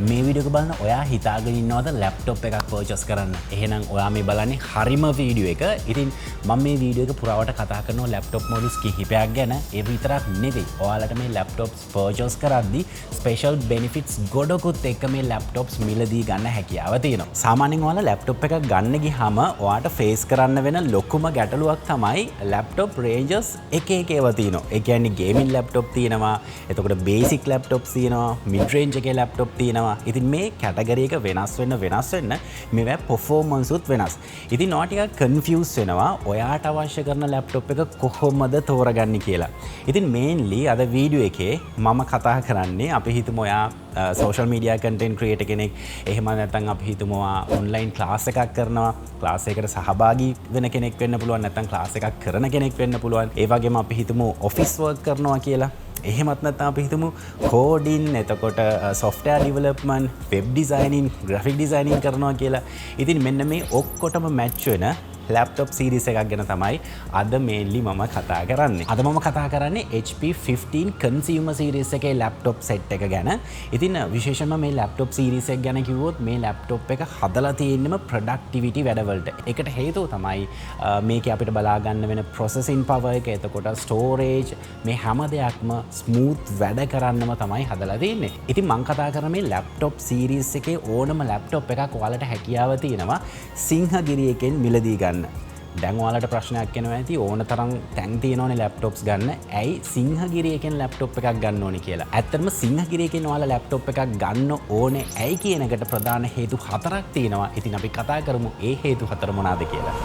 මේ වීඩියෝ එක බලන ඔයා හිතාගෙන ඉන්නවද ලැප්ටොප් එකක් පර්චේස් කරන්න? එහෙනම් ඔයා මේ බලන්නේ හරිම වීඩියෝ එක. ඉතින් මම මේ වීඩියෝ එක පුරාවට කතා කරනවා ලැප්ටොප් මොඩල්ස් කිහිපයක් ගැන. ඒ විතරක් නෙවෙයි. ඔයාලට මේ ලැප්ටොප්ස් පර්චේස් කරද්දී ස්පෙෂල් බෙනිෆිට්ස් ගොඩකුත් එක්ක මේ ලැප්ටොප්ස් මිලදී ගන්න හැකියාව තියෙනවා. සාමාන්‍යයෙන් ඔයාලා ලැප්ටොප් එකක් ගන්න ගියාම ඔයාට ෆේස් කරන්න වෙන ලොකුම ගැටලුවක් තමයි ලැප්ටොප් රේන්ජස් එක එක ඒවා තියෙනවා. ඒ කියන්නේ ගේමින් ලැප්ටොප් තියෙනවා. එතකොට බේසික් ලැප්ටොප්ස් තියෙනවා. මිඩ් රේන්ජ් එකේ ලැප්ටොප් තියෙනවා. ඉතින් මේ කැටගරි එක වෙනස් වෙන්න මේවා පර්ෆෝමන්ස් උත් වෙනස්. ඉතින් ඔයා ටිකක් කන්ෆියුස් වෙනවා ඔයාට අවශ්‍ය කරන ලැප්ටොප් එක කොහොමද තෝරගන්නේ කියලා. ඉතින් මේන්ලි අද වීඩියෝ එකේ මම කතා කරන්නේ අපි හිතමු ඔයා සෝෂල් මීඩියා කන්ටෙන්ට් ක්‍රියේටර් කෙනෙක්. එහෙම නැත්නම් අපි හිතමු ඔන්ලයින් ක්ලාස් එකක් කරනවා. ක්ලාස් එකකට සහභාගී වෙන කෙනෙක් වෙන්න පුළුවන්. නැත්නම් ක්ලාස් එකක් කරන කෙනෙක් වෙන්න පුළුවන්. ඒ වගේම අපි හිතමු ඔෆිස් වර්ක් කරනවා කියලා. එහෙමත් නැත්නම් අපි හිතමු කෝඩින්, එතකොට software development, web designing, graphic designing කරනවා කියලා. ඉතින් මෙන්න මේ ඔක්කොටම match වෙන ලැප්ටොප් සීරීස් එකක් ගැන තමයි අද මේන්ලි මම කතා කරන්නේ. අද මම කතා කරන්නේ HP 15 consumer series එකේ ලැප්ටොප් සෙට් එක ගැන. ඉතින් විශේෂයෙන්ම මේ ලැප්ටොප් සීරීස් එක ගැන කිව්වොත් මේ ලැප්ටොප් එක හදලා තියෙන්නම productivity වැඩවලට. ඒකට හේතුව තමයි මේකේ අපිට බලා ගන්න වෙන processing power එක, එතකොට storage, මේ හැම දෙයක්ම smooth වැඩ කරන්නම තමයි හදලා තියෙන්නේ. ඉතින් මම කතා කරන මේ ලැප්ටොප් සීරීස් එකේ ඕනම ලැප්ටොප් එකක් ඔයාලට හැකියාව තියෙනවා සිංහගිරි එකෙන් මිලදී ගන්න. දැන් ඔයාලට ප්‍රශ්නයක් එනවා ඇති ඕන තරම් තැන් තියෙනවනේ ලැප්ටොප්ස් ගන්න. ඇයි සිංහගිරිය එකෙන් ලැප්ටොප් එකක් ගන්න ඕනේ කියලා. ඇත්තටම සිංහගිරිය එකෙන් ඔයාලා ලැප්ටොප් එකක් ගන්න ඕනේ ඇයි කියන එකට ප්‍රධාන හේතු හතරක් තියෙනවා. ඉතින් අපි කතා කරමු ඒ හේතු හතර මොනවාද කියලා.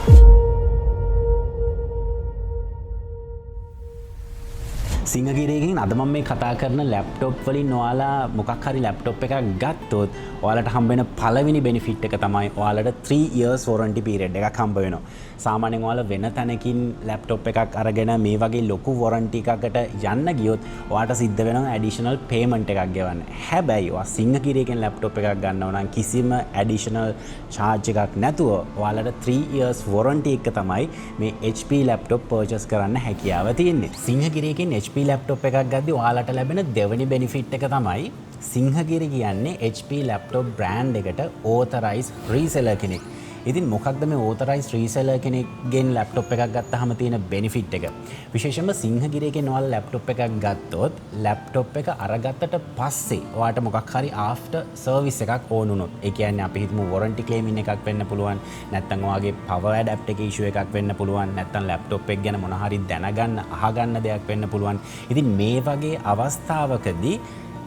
සිංහගිරියකින් අද මම මේ කතා කරන ලැප්ටොප් වලින් ඔයාලා මොකක් හරි ලැප්ටොප් එකක් ගත්තොත් ඔයාලට හම්බ වෙන පළවෙනි බෙනිෆිට් එක තමයි ඔයාලට 3 years warranty period එකක් හම්බ වෙනවා. සාමාන්‍යයෙන් ඔයාලා වෙන තැනකින් ලැප්ටොප් එකක් අරගෙන මේ වගේ ලොකු warranty එකකට යන්න ගියොත් ඔයාට සිද්ධ වෙනවා additional payment එකක් ගෙවන්න. හැබැයි ඔයා සිංහගිරියකින් ලැප්ටොප් එකක් ගන්නවා නම් කිසිම additional charge එකක් නැතුව ඔයාලට 3 years warranty එක තමයි මේ HP laptop purchase කරන්න හැකියාව තියෙන්නේ. සිංහගිරියකින් HP ලැප්ටොප් එකක් ගද්දි ඔයාලට ලැබෙන දෙවෙනි බෙනිෆිට් එක තමයි සිංහගිරි කියන්නේ HP ලැප්ටොප් බ්‍රෑන්ඩ් එකට ඕතරයිස් රීසෙලර් කෙනෙක්. ඉතින් මොකක්ද මේ ඕතරයිස් රීසෙලර් කෙනෙක්ගෙන් ලැප්ටොප් එකක් ගත්තාම තියෙන බෙනිෆිට් එක? විශේෂයෙන්ම සිංහගිරියකින් ඔයාලා ලැප්ටොප් එකක් ගත්තොත් ලැප්ටොප් එක අරගත්තට පස්සේ ඔයාට මොකක් හරි ආෆ්ටර් සර්විස් එකක් ඕන වුණොත්, ඒ කියන්නේ අපි හිතමු වොරන්ටි ක්ලේමින් එකක් වෙන්න පුළුවන්, නැත්නම් ඔයාගේ පවර් ඇඩැප්ටර් එකේ ඉෂුව එකක් වෙන්න පුළුවන්, නැත්නම් ලැප්ටොප් එක ගැන මොන හරි දැනගන්න අහගන්න දෙයක් වෙන්න පුළුවන්. ඉතින් මේ වගේ අවස්ථාවකදී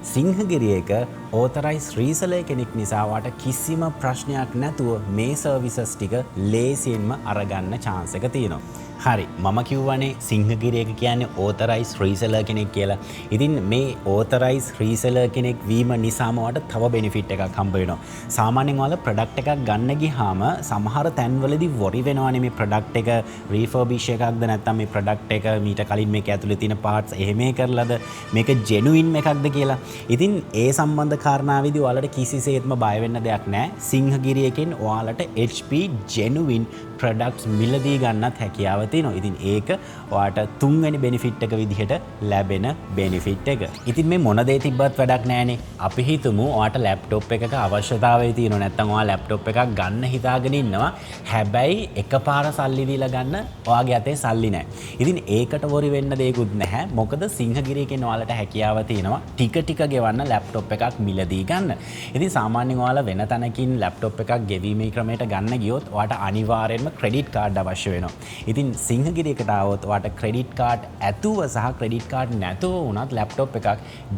සිංහගිරිය එක ඕතරයිස් රීසෙලර් කෙනෙක් නිසා ඔයාට කිසිම ප්‍රශ්නයක් නැතුව මේ සර්විසස් ටික ලේසියෙන්ම අරගන්න chance එක තියෙනවා. හරි, මම කියවනේ සිංහගිරිය එක කියන්නේ ඕතරයිස් රීසෙලර් කෙනෙක් කියලා. ඉතින් මේ ඕතරයිස් රීසෙලර් කෙනෙක් වීම නිසාම ඔයාට තව බෙනිෆිට් එකක් හම්බ වෙනවා. සාමාන්‍යයෙන් ඔයාලා ප්‍රොඩක්ට් එකක් ගන්න ගියාම සමහර තැන්වලදී වොරි වෙනවානේ මේ ප්‍රොඩක්ට් එක රීෆර්බිෂ් එකක්ද නැත්නම් මේ ප්‍රොඩක්ට් එක මීට කලින් මේක ඇතුලේ තියෙන පාර්ට්ස් එහෙම කරලාද මේක ජෙනුයින් එකක්ද කියලා. ඉතින් ඒ සම්බන්ධ කාරණාවේදී ඔයාලට කිසිසේත්ම බය වෙන්න දෙයක් නැහැ. සිංහගිරියකින් ඔයාලට HP genuine products මිලදී ගන්නත් හැකියාව තියෙනවා. ඉතින් ඒක ඔයාට තුන්වෙනි බෙනිෆිට් එක විදිහට ලැබෙන බෙනිෆිට් එක. ඉතින් මේ මොන දේ තිබ්බත් වැඩක් නැහැනේ. අපි හිතමු ඔයාට ලැප්ටොප් එකක අවශ්‍යතාවය තියෙනවා. නැත්නම් ඔයා ලැප්ටොප් එකක් ගන්න හිතාගෙන ඉන්නවා. හැබැයි එකපාර සල්ලි දීලා ගන්න ඔයාගේ අතේ සල්ලි නැහැ. ඉතින් ඒකට වොරි වෙන්න දෙයක්වත් නැහැ. මොකද සිංහගිරියකින් ඔයාලට හැකියාව තියෙනවා ටික ටික ගෙවන්න ලැප්ටොප් එකක් මිලදී ගන්න. ඉතින් සාමාන්‍යයෙන් ඔයාලා වෙන තැනකින් ලැප්ටොප් එකක් ගෙවීමේ ක්‍රමයට ගන්න ගියොත් ඔයාට අනිවාර්යයෙන්ම ක්‍රෙඩිට් කාඩ් අවශ්‍ය වෙනවා. ඉතින් සිංහගිරියකට આવොත් ඔයාට ක්‍රෙඩිට් කාඩ් ඇතුව සහ ක්‍රෙඩිට් කාඩ් නැතුව වුණත් ලැප්ටොප් එකක්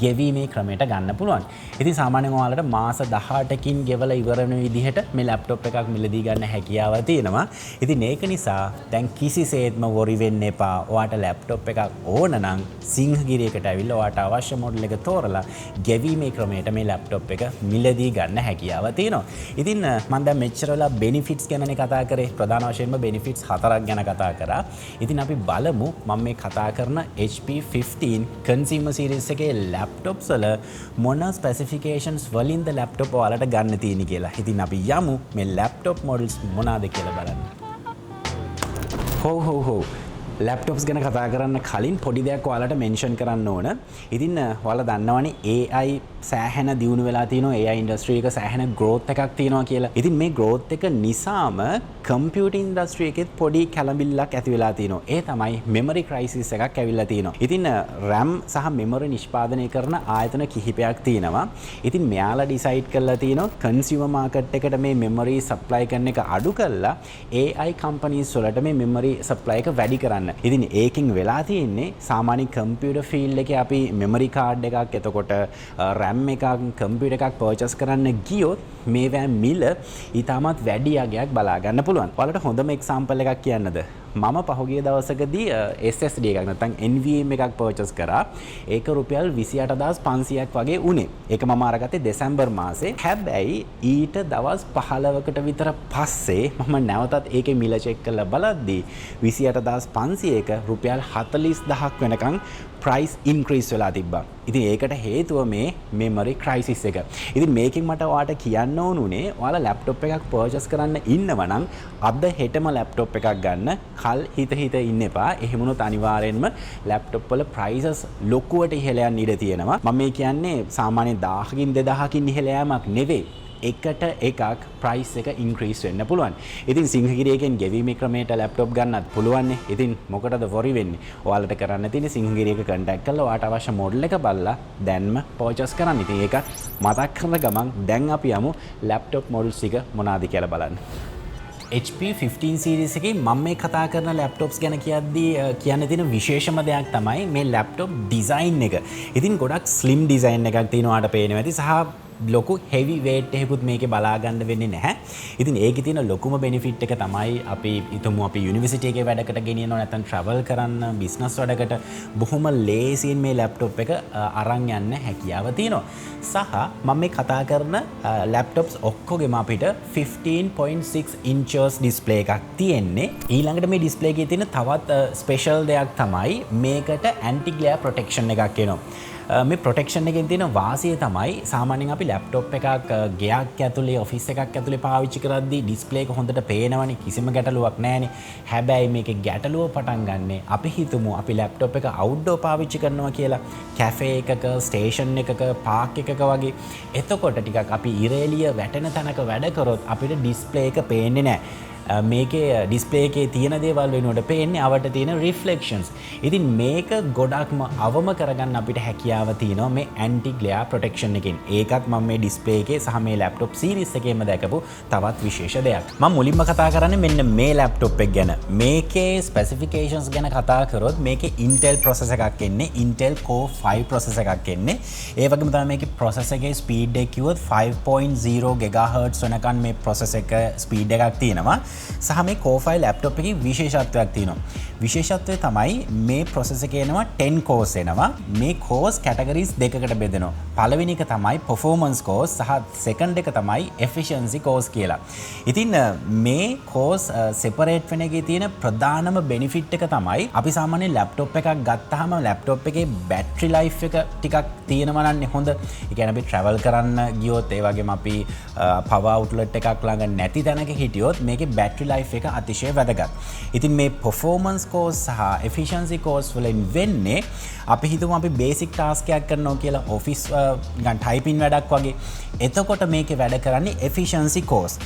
ගෙවීමේ ක්‍රමයට ගන්න පුළුවන්. ඉතින් සාමාන්‍යයෙන් ඔයාලට මාස 18කින් ගෙවලා ඉවර වෙන විදිහට මේ ලැප්ටොප් එකක් මිලදී ගන්න හැකියාව තියෙනවා. ඉතින් ඒක නිසා දැන් කිසිසේත්ම වොරි වෙන්න එපා. ඔයාට ලැප්ටොප් එකක් ඕන නම් සිංහගිරියකට ඇවිල්ලා ඔයාට අවශ්‍ය මොඩල් එක තෝරලා ගෙවීමේ ක්‍රමයට මේ ලැප්ටොප් එක මිලදී ගන්න හැකියාව තියෙනවා. ඉතින් මම දැන් මෙච්චර වෙලා බෙනිෆිට්ස් ගැනනේ කතා කරේ. ප්‍රධාන වශයෙන්ම බෙනිෆිට්ස් හතරක් ගැන කතා කරා. ඉතින් අපි බලමු මම මේ කතා කරන HP 15 consumer series එකේ ලැප්ටොප්ස් වල මොන ස්පෙસિෆිකේෂන්ස් වලින්ද ලැප්ටොප් ඔයාලට ගන්න තියෙන්නේ කියලා. ඉතින් අපි යමු මේ ලැප්ටොප් මොඩල්ස් මොනවාද කියලා බලන්න. හෝ ලැප්ටොප්ස් ගැන කතා කරන්න කලින් පොඩි දෙයක් ඔයාලට මෙන්ෂන් කරන්න ඕන. ඉතින් ඔයාලා දන්නවනේ AI සෑහෙන දියුණු වෙලා තියෙනවා AI ඉන්ඩස්ට්‍රි එක සෑහෙන growth එකක් තියෙනවා කියලා. ඉතින් මේ growth එක නිසාම computer industry එකෙත් පොඩි කැළඹිල්ලක් ඇති වෙලා තියෙනවා. ඒ තමයි memory crisis එකක් ඇවිල්ලා තියෙනවා. ඉතින් RAM සහ memory නිෂ්පාදනය කරන ආයතන කිහිපයක් තියෙනවා. ඉතින් මෙයාලා decide කරලා තියෙනවා consumer market එකට මේ memory supply කරන එක අඩු කරලා AI companies වලට මේ memory supply එක වැඩි කරන්න. ඉතින් ඒකෙන් වෙලා තියෙන්නේ සාමාන්‍ය computer field එකේ අපි memory card එකක් එතකොට RAM එකක් computer එකක් purchase කරන්න ගියොත් මේවා මිල ඊටමත් වැඩි යගයක් බලා ගන්න පුළුවන්. ඔයාලට හොඳම example එකක් කියන්නද? මම පහුගිය දවසකදී SSD එකක් නැත්නම් NVMe එකක් purchase කරා. ඒක රුපියල් 28500ක් වගේ උනේ. ඒක මම අරගත්තේ දෙසැම්බර් මාසේ. හැබැයි ඊට දවස් 15කට විතර පස්සේ මම නැවතත් ඒකේ මිල චෙක් කරලා බලද්දී 28500 එක රුපියල් 40000ක් වෙනකන් price increase වෙලා තිබ්බා. ඉතින් ඒකට හේතුව මේ memory crisis එක. ඉතින් මේකෙන් මට ඔයාලට කියන්න ඕනුනේ ඔයාලා laptop එකක් purchase කරන්න ඉන්නව නම් අද හෙටම laptop එකක් ගන්න. කල් හිත ඉන්න එපා. එහෙම වුණොත් අනිවාර්යෙන්ම laptop වල prices ලොකුවට ඉහළ යන්න ඉඩ තියෙනවා. මම මේ කියන්නේ සාමාන්‍ය 1000කින් 2000කින් ඉහළ යෑමක් නෙවෙයි. එකට එකක් price එක increase වෙන්න පුළුවන්. ඉතින් සිංහගිරියකින් ගෙවීමේ ක්‍රමයට laptop ගන්නත් පුළුවන් නේ. ඉතින් මොකටද worry වෙන්නේ? ඔයාලට කරන්න තියෙන්නේ සිංහගිරියක contact කරලා ඔයාට අවශ්‍ය model එක බලලා දැන්ම purchase කරන්න. ඉතින් ඒක මතක් කරන ගමන් දැන් අපි යමු laptop models ටික මොනවාද කියලා බලන්න. HP 15 series එකේ මම මේ කතා කරන laptops ගැන කියද්දී කියන්න තියෙන විශේෂම දෙයක් තමයි මේ laptop design එක. ඉතින් ගොඩක් slim design එකක් තියෙනවා ඔයාලට පේනවා ඇති සහ ලොකු heavy weight එකකුත් මේකේ බලා ගන්න වෙන්නේ නැහැ. ඉතින් ඒකේ තියෙන ලොකුම benefit එක තමයි අපි හිතමු අපි යුනිවර්සිටි එකේ වැඩකට ගෙනියනවා නැත්නම් travel කරන්න business වැඩකට බොහොම ලේසියෙන් මේ laptop එක අරන් යන්න හැකියාව තියෙනවා. සහ මම මේ කතා කරන laptops ඔක්කොගෙම අපිට 15.6 inches display එකක් තියෙන්නේ. ඊළඟට මේ display එකේ තියෙන තවත් special දෙයක් තමයි මේකට anti glare protection එකක් එනවා. මේ ප්‍රොටෙක්ෂන් එකෙන් තියෙන වාසිය තමයි සාමාන්‍යයෙන් අපි ලැප්ටොප් එකක් ගෙයක් ඇතුලේ ඔෆිස් එකක් ඇතුලේ පාවිච්චි කරද්දී ඩිස්ප්ලේ එක හොඳට පේනවනේ කිසිම ගැටලුවක් නැහැනේ. හැබැයි මේකේ ගැටලුව පටන් ගන්නෙ අපි හිතමු අපි ලැප්ටොප් එක අවුට්ඩෝර් පාවිච්චි කරනවා කියලා කැෆේ එකක ස්ටේෂන් එකක පාක් එකක වගේ. එතකොට ටිකක් අපි ඉරේලිය වැටෙන තැනක වැඩ කරොත් අපිට ඩිස්ප්ලේ එක පේන්නේ නැහැ. මේකේ ඩිස්ප්ලේ එකේ තියෙන දේවල් වෙනුවට පේන්නේ අවට තියෙන රිෆ්ලෙක්ෂන්ස්. ඉතින් මේක ගොඩක්ම අවම කරගන්න අපිට හැකියාව තියෙනවා මේ ඇන්ටි ග්ලෙයාර් ප්‍රොටෙක්ෂන් එකෙන්. ඒකත් මම මේ ඩිස්ප්ලේ එකේ සහ මේ ලැප්ටොප් සීරීස් එකේම දැකපු තවත් විශේෂ දෙයක්. මම මුලින්ම කතා කරන්නේ මෙන්න මේ ලැප්ටොප් එක ගැන. මේකේ ස්පෙસિෆිකේෂන්ස් ගැන කතා කරොත් මේකේ Intel processor එකක් එන්නේ. Intel Core 5 processor එකක් එන්නේ. ඒ වගේම තමයි මේකේ processor එකේ speed එක කිව්වොත් 5.0 GHz වෙනකන් මේ processor එක speed එකක් තියෙනවා. සහ මේ Core 5 laptop එකේ විශේෂත්වයක් තියෙනවා. විශේෂත්වය තමයි මේ processor එකේ එනවා 10 cores එනවා. මේ cores categories දෙකකට බෙදෙනවා. පළවෙනි එක තමයි performance cores සහ second එක තමයි efficiency cores කියලා. ඉතින් මේ cores separate වෙන එකේ තියෙන ප්‍රධානම benefit එක තමයි අපි සාමාන්‍ය laptop එකක් ගත්තාම laptop එකේ battery life එක ටිකක් තියෙනවා නම් හොඳ. ඒ කියන්නේ අපි travel කරන්න ගියොත් ඒ වගේම අපි power outlet එකක් ළඟ නැති තැනක හිටියොත් මේකේ battery life එක අතිශය වැදගත්. ඉතින් මේ performance course සහ efficiency course වලින් වෙන්නේ අපි හිතමු අපි basic task එකක් කරනවා කියලා office නිකන් typing වැඩක් වගේ. එතකොට මේකේ වැඩ කරන්නේ efficiency course.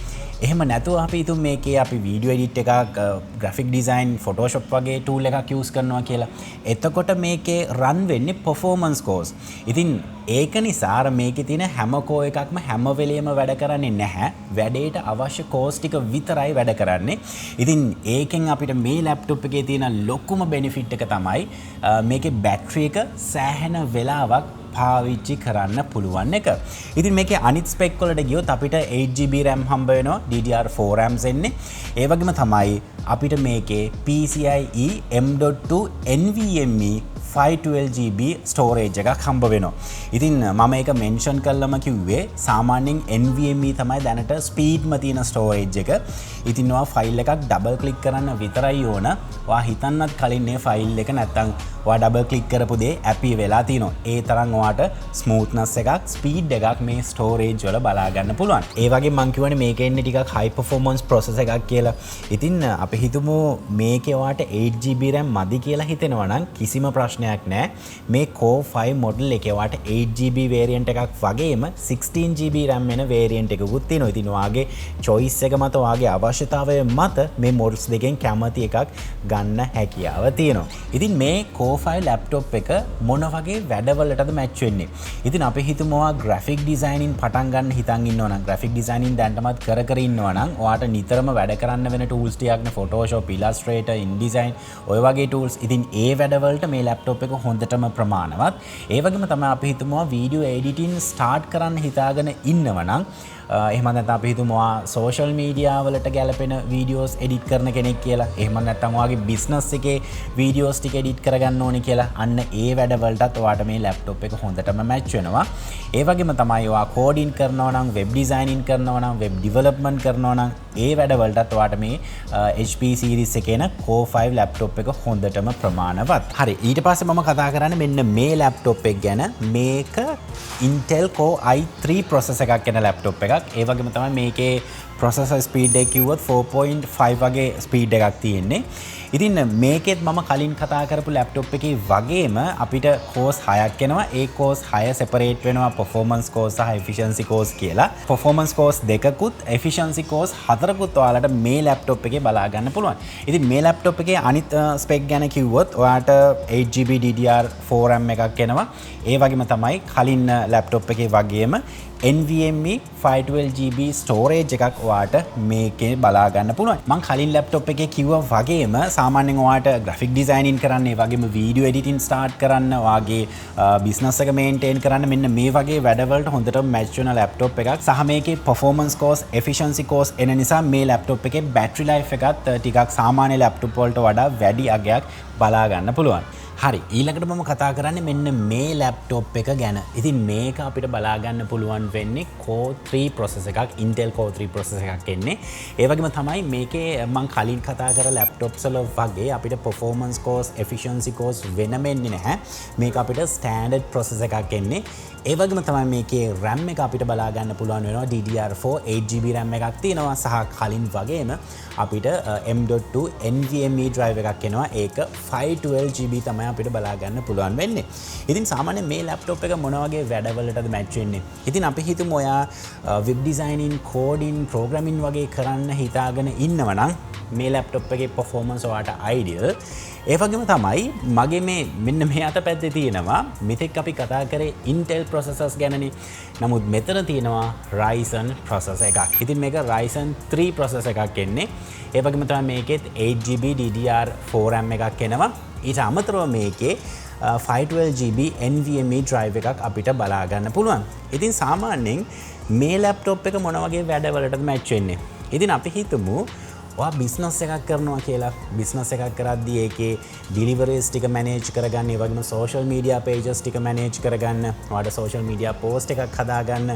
එහෙම නැතුව අපි හිතමු මේකේ අපි video edit එකක් graphic design photoshop වගේ tool එකක් use කරනවා කියලා. එතකොට මේකේ run වෙන්නේ performance course. ඉතින් ඒක නිසා මේකේ තියෙන හැම core එකක්ම හැම වෙලෙම වැඩ කරන්නේ නැහැ. වැඩේට අවශ්‍ය course ටික විතරයි වැඩ කරන්නේ. ඉතින් ඒකෙන් අපිට මේ laptop එකේ තියෙන ලොකුම benefit එක තමයි මේකේ battery එක සෑහෙන වෙලාවක් පාවිච්චි කරන්න පුළුවන් එක. ඉතින් මේකේ අනිත් spec වලට ගියොත් අපිට 8GB RAM හම්බ වෙනවා. DDR4 RAMs එන්නේ. ඒ වගේම තමයි අපිට මේකේ PCIe M.2 NVMe 512GB storage එකක් හම්බ වෙනවා. ඉතින් මම ඒක මෙන්ෂන් කළාම කිව්වේ සාමාන්‍යයෙන් NVMe තමයි දැනට ස්පීඩ්ම තියෙන ස්ටෝරේජ් එක. ඉතින් ඔයා ෆයිල් එකක් ඩබල් ක්ලික් කරන්න විතරයි ඕන. ඔයා හිතන්නත් කලින් මේ ෆයිල් එක නැත්තම් ඔයා ඩබල් ක්ලික් කරපු දේ ඇපි වෙලා තියෙනවා. ඒ තරම් ඔයාට ස්මූත්නස් එකක්, ස්පීඩ් එකක් මේ ස්ටෝරේජ් වල බලා ගන්න පුළුවන්. ඒ වගේ මම කියවනේ මේකේ ඉන්නේ ටිකක් හයි පර්ෆෝමන්ස් ප්‍රොසෙසර් එකක් කියලා. ඉතින් අපි හිතමු මේකේ ඔයාට 8GB RAM මදි කියලා හිතෙනවා නම් කිසිම ප්‍රශ්නයක් නැහැ. මේ Core 5 මොඩල් එකේ ඔයාට 8GB variant එකක් වගේම 16GB RAM වෙන variant එකකුත් තියෙනවා. ඉතින් ඔයාගේ choice එක මත ඔයාගේ අවශ්‍යතාවය මත මේ මොඩල්ස් දෙකෙන් කැමති එකක් ගන්න හැකියාව තියෙනවා. ඉතින් මේ Core 5 laptop එක මොන වගේ වැඩවලටද මැච් වෙන්නේ? ඉතින් අපි හිතමු ඔයා graphic designing පටන් ගන්න හිතන් ඉන්නවා නම් graphic designing දැන්ටමත් කර ඉන්නවා නම් ඔයාට නිතරම වැඩ කරන්න වෙන tools ටිකක් නේ Photoshop, Illustrator, InDesign ඔය වගේ tools. ඉතින් ඒ වැඩවලට මේ laptop එක හොඳටම ප්‍රමාණවත්. ඒ වගේම තමයි අපි හිතමු ඔයා video editing start කරන්න හිතාගෙන ඉන්නවා නම් එහෙම නැත්නම් අපි හිතමු ඔයා social media වලට ගැලපෙන videos edit කරන කෙනෙක් කියලා. එහෙම නැත්නම් ඔයාගේ business එකේ videos ටික edit කරගන්න ඕනේ කියලා. අන්න ඒ වැඩවලටත් ඔයාට මේ laptop එක හොඳටම match වෙනවා. ඒ වගේම තමයි ඔයා coding කරනවා නම්, web designing කරනවා නම්, web development කරනවා නම් ඒ වැඩවලටත් ඔයාට මේ HP series එකේ න Core 5 laptop එක හොඳටම ප්‍රමාණවත්. හරි, ඊට පස්සේ මම කතා කරන්නේ මෙන්න මේ laptop එක ගැන. මේක Intel Core i3 processor එකක් ගැන laptop එකක්. ඒ වගේම තමයි මේකේ processor speed එක කිව්වොත් 4.5 වගේ speed එකක් තියෙන්නේ. ඉතින් මේකෙත් මම කලින් කතා කරපු laptop එකේ වගේම අපිට course 6ක් එනවා. ඒ course 6 separate වෙනවා performance course සහ efficiency course කියලා. performance course දෙකකුත් efficiency course 4කුත් ඔයාලට මේ laptop එකේ බලා ගන්න පුළුවන්. ඉතින් මේ laptop එකේ අනිත් spec ගැන කිව්වොත් ඔයාට 8GB DDR4 RAM එකක් එනවා. ඒ වගේම තමයි කලින් laptop එකේ වගේම NVMe 512GB storage එකක් ඔයාට මේකේ බලා ගන්න පුළුවන්. මම කලින් laptop එකේ කිව්වා වගේම සාමාන්‍යයෙන් ඔයාට graphic designing කරන්න, ඒ වගේම video editing start කරන්න, ඔයාගේ business එක maintain කරන්න මෙන්න මේ වගේ වැඩවලට හොඳටම match වෙන laptop එකක්. සහ මේකේ performance course, efficiency course එන නිසා මේ laptop එකේ battery life එකත් ටිකක් සාමාන්‍ය laptop වලට වඩා වැඩි අගයක් බලා ගන්න පුළුවන්. හරි, ඊළඟට මම කතා කරන්නේ මෙන්න මේ laptop එක ගැන. ඉතින් මේක අපිට බලා ගන්න පුළුවන් වෙන්නේ Core 3 processor එකක්, Intel Core 3 processor එකක් එන්නේ. ඒ වගේම තමයි මේකේ මම කලින් කතා කර laptops වල වගේ අපිට performance course, efficiency course වෙනම එන්නේ නැහැ. මේක අපිට standard processor එකක් එන්නේ. ඒ වගේම තමයි මේකේ RAM එක අපිට බලා ගන්න පුළුවන් වෙනවා DDR4 8GB RAM එකක් තියෙනවා. සහ කලින් වගේම අපිට M.2 NVMe drive එකක් එනවා. ඒක 512GB තමයි අපිට බලා ගන්න පුළුවන් වෙන්නේ. ඉතින් සාමාන්‍යයෙන් මේ laptop එක මොන වගේ වැඩවලටද match වෙන්නේ? ඉතින් අපි හිතමු ඔයා web designing, coding, programming වගේ කරන්න හිතාගෙන ඉන්නවා නම් මේ laptop එකේ performance ඔයාට ideal. ඒ වගේම තමයි මගේ මේ මෙන්න මේ අතපැත්තේ තියෙනවා මෙතෙක් අපි කතා කරේ Intel processors ගැනනේ. නමුත් මෙතන තියෙනවා Ryzen processor එකක්. ඉතින් මේක Ryzen 3 processor එකක් එන්නේ. ඒ වගේම තමයි මේකෙත් 8GB DDR4 RAM එකක් එනවා. ඊට අමතරව මේකේ 512GB NVMe drive එකක් අපිට බලා ගන්න පුළුවන්. ඉතින් සාමාන්‍යයෙන් මේ laptop එක මොන වගේ වැඩවලටද match වෙන්නේ? ඉතින් අපි හිතමු ඔයා business එකක් කරනවා කියලා. business එකක් කරද්දී ඒකේ deliveries ටික manage කරගන්න, ඒ වගේම social media pages ටික manage කරගන්න, ඔයාට social media post එකක් හදාගන්න,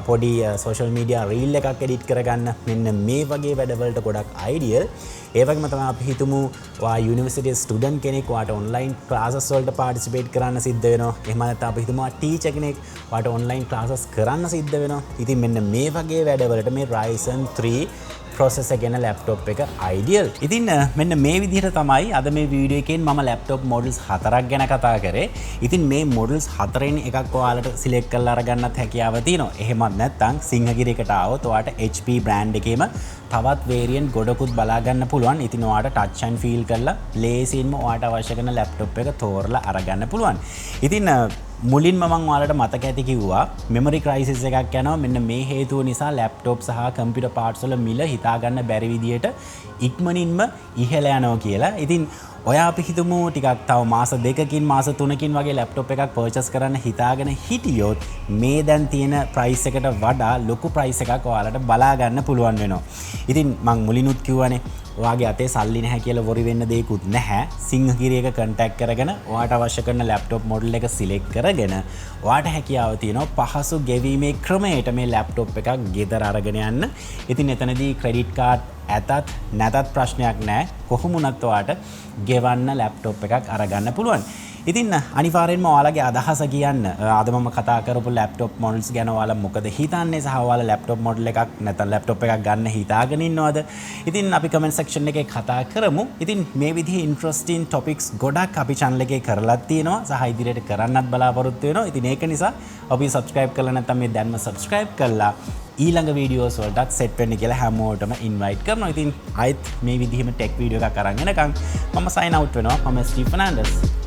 පොඩි social media reel එකක් edit කරගන්න, මෙන්න මේ වගේ වැඩවලට ගොඩක් ideal. ඒ වගේම තමයි අපි හිතමු ඔයා university student කෙනෙක්, ඔයාට online classes වලට participate කරන්න සිද්ධ වෙනවා. එහෙම නැත්නම් අපි හිතමු ඔයා teacher කෙනෙක්, ඔයාට online classes කරන්න සිද්ධ වෙනවා. ඉතින් මෙන්න මේ වගේ වැඩවලට මේ Ryzen 3 processor ගැන laptop එක ideal. ඉතින් මෙන්න මේ විදිහට තමයි අද මේ වීඩියෝ එකෙන් මම laptop models 4ක් ගැන කතා කරේ. ඉතින් මේ models 4න් එකක් ඔයාලට select කරලා අරගන්නත් හැකියාව තියෙනවා. එහෙමත් නැත්නම් සිංහගිරියකට ආවොත් ඔයාට HP brand එකේම තවත් variant ගොඩකුත් බලා ගන්න පුළුවන්. ඉතින් ඔයාට touch and feel කරලා ලේසියෙන්ම ඔයාට අවශ්‍ය කරන laptop එක තෝරලා අරගන්න පුළුවන්. ඉතින් මුලින්ම මම ඔයාලට මතක ඇති කිව්වා memory crisis එකක් යනවා. මෙන්න මේ හේතුව නිසා laptop සහ computer parts වල මිල හිතා ගන්න බැරි විදියට ඉක්මනින්ම ඉහළ යනවා කියලා. ඉතින් ඔයා අපි හිතමු ටිකක් තව මාස 2කින් මාස 3කින් වගේ laptop එකක් purchase කරන්න හිතාගෙන හිටියොත් මේ දැන් තියෙන price එකට වඩා ලොකු price එකක් ඔයාලට බලා ගන්න පුළුවන් වෙනවා. ඉතින් මම මුලිනුත් කිව්වනේ ඔයාගේ අතේ සල්ලි නැහැ කියලා වොරි වෙන්න දෙයක්වත් නැහැ. සිංහගිරිය එක කන්ටැක්ට් කරගෙන ඔයාට අවශ්‍ය කරන ලැප්ටොප් මොඩල් එක සිලෙක්ට් කරගෙන ඔයාට හැකියාව තියෙනවා පහසු ගෙවීමේ ක්‍රමයට මේ ලැප්ටොප් එකක් ගෙදර අරගෙන යන්න. ඉතින් එතනදී ක්‍රෙඩිට් කාඩ් ඇතත් නැතත් ප්‍රශ්නයක් නැහැ. කොහොම වුණත් ඔයාට ගෙවන්න ලැප්ටොප් එකක් අරගන්න පුළුවන්. ඉතින් අනිවාර්යෙන්ම ඔයාලගේ අදහස කියන්න. අද මම කතා කරපු ලැප්ටොප් මොඩල්ස් ගැන ඔයාලා මොකද හිතන්නේ සහ ඔයාලා ලැප්ටොප් මොඩල් එකක් නැත්නම් ලැප්ටොප් එකක් ගන්න හිතාගෙන ඉන්නවද? ඉතින් අපි කමෙන්ට් සෙක්ෂන් එකේ කතා කරමු. ඉතින් මේ විදිහේ ඉන්ටරෙස්ටිං ටොපික්ස් ගොඩක් අපි channel එකේ කරලා තියෙනවා සහ ඉදිරියට කරන්නත් බලාපොරොත්තු වෙනවා. ඉතින් ඒක නිසා අපි subscribe කරලා නැත්නම් මේ දැන්ම subscribe කරලා ඊළඟ වීඩියෝස් වලටත් සෙට් වෙන්න කියලා හැමෝටම ඉන්වයිට් කරනවා. ඉතින් ආයෙත් මේ විදිහේම ටෙක් වීඩියෝ එකක් අරන් එනකම් මම sign out වෙනවා. මම ස්ටීව් ෆර්නෑන්ඩස්.